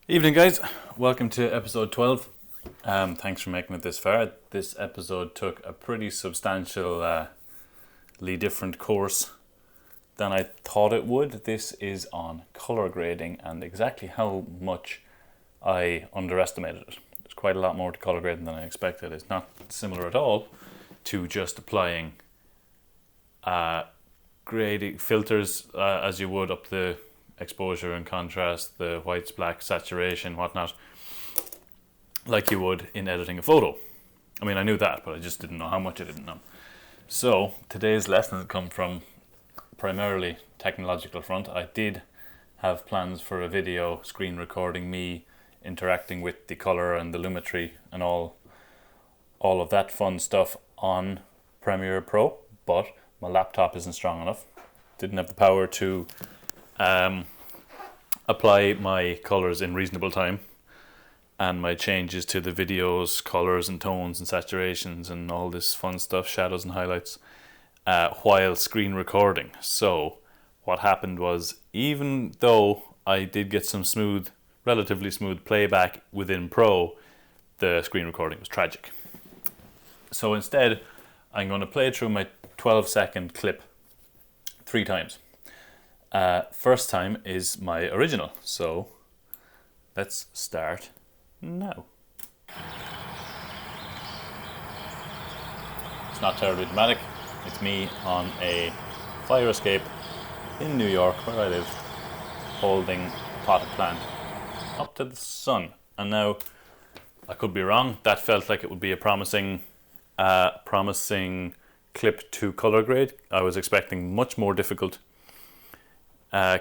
Evening guys, welcome to episode 12. Thanks for making it this far. This episode took a pretty substantially different course than I thought it would. This is on color grading and exactly how much I underestimated it. There's quite a lot more to color grading than I expected. It's not similar at all to just applying grading filters as you would up the exposure and contrast, the whites, black, saturation, whatnot, like you would in editing a photo. I mean, I knew that, but I just didn't know how much I didn't know. So today's lessons come from primarily technological front. I did have plans for a video screen recording me interacting with the color and the lumetri and all of that fun stuff on Premiere Pro, but my laptop isn't strong enough. Didn't have the power to apply my colors in reasonable time and my changes to the videos, colors and tones and saturations and all this fun stuff, shadows and highlights, while screen recording. So what happened was, even though I did get some relatively smooth playback within Pro, the screen recording was tragic. So instead, I'm going to play through my 12-second clip 3 times. First time is my original, so let's start now. It's not terribly dramatic. It's me on a fire escape in New York, where I live, holding a potted plant up to the sun. And now, I could be wrong, that felt like it would be a promising clip to color grade. I was expecting much more difficult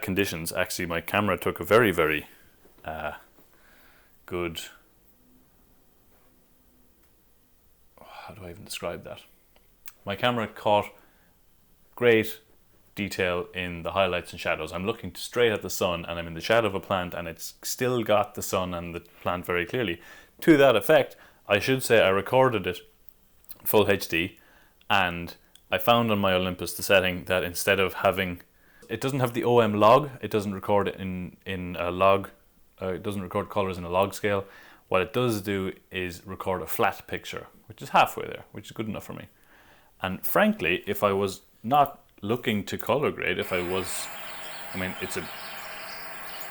conditions. Actually, my camera took a very good, how do I even describe that? My camera caught great detail in the highlights and shadows. I'm looking straight at the sun and I'm in the shadow of a plant and it's still got the sun and the plant very clearly. To that effect, I should say I recorded it full HD, and I found on my Olympus the setting that instead of having, it doesn't have the OM log, it doesn't record it in a log, it doesn't record colors in a log scale. What it does do is record a flat picture, which is halfway there, which is good enough for me. And frankly, if I was not looking to color grade, it's a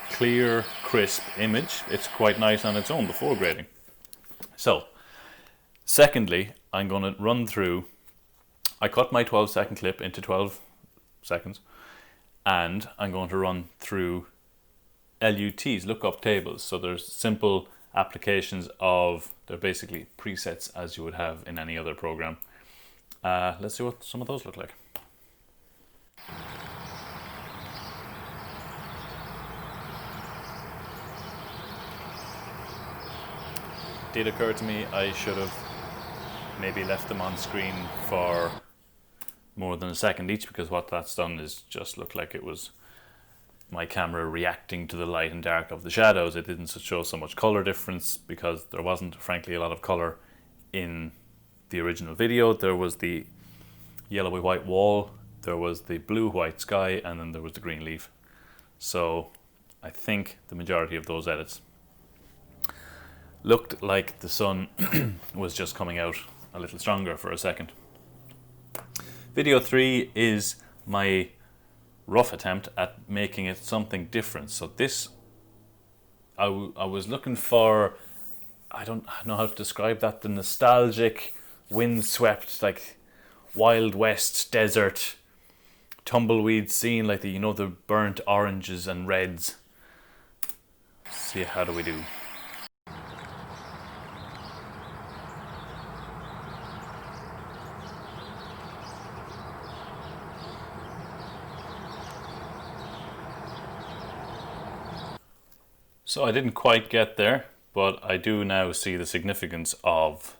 clear, crisp image. It's quite nice on its own before grading. So, secondly, I'm going to run through, I cut my 12-second clip into 12 seconds, and I'm going to run through LUTs, lookup tables. So there's simple applications they're basically presets as you would have in any other program. Let's see what some of those look like. It did occur to me I should have maybe left them on screen for more than a second each, because what that's done is just look like it was my camera reacting to the light and dark of the shadows. It didn't show so much color difference because there wasn't, frankly, a lot of color in the original video. There was the yellowy white wall, there was the blue white sky, and then there was the green leaf. So I think the majority of those edits looked like the sun was just coming out a little stronger for a second. Video 3 is my rough attempt at making it something different. So this, I was looking for, I don't know how to describe that, the nostalgic, windswept, like Wild West desert tumbleweed scene, like the burnt oranges and reds. Let's see, how do we do? So I didn't quite get there, but I do now see the significance of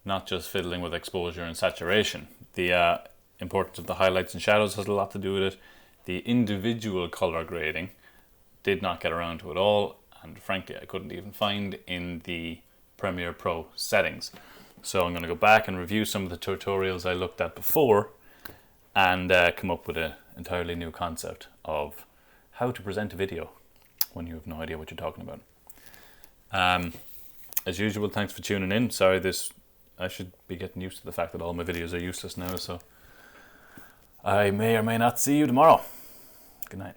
not just fiddling with exposure and saturation. The importance of the highlights and shadows has a lot to do with it. The individual color grading did not get around to it all, and frankly I couldn't even find in the Premiere Pro settings. So I'm going to go back and review some of the tutorials I looked at before and come up with an entirely new concept of how to present a video. when you have no idea what you're talking about. As usual, thanks for tuning in. Sorry, I should be getting used to the fact that all my videos are useless now, so I may or may not see you tomorrow. Good night.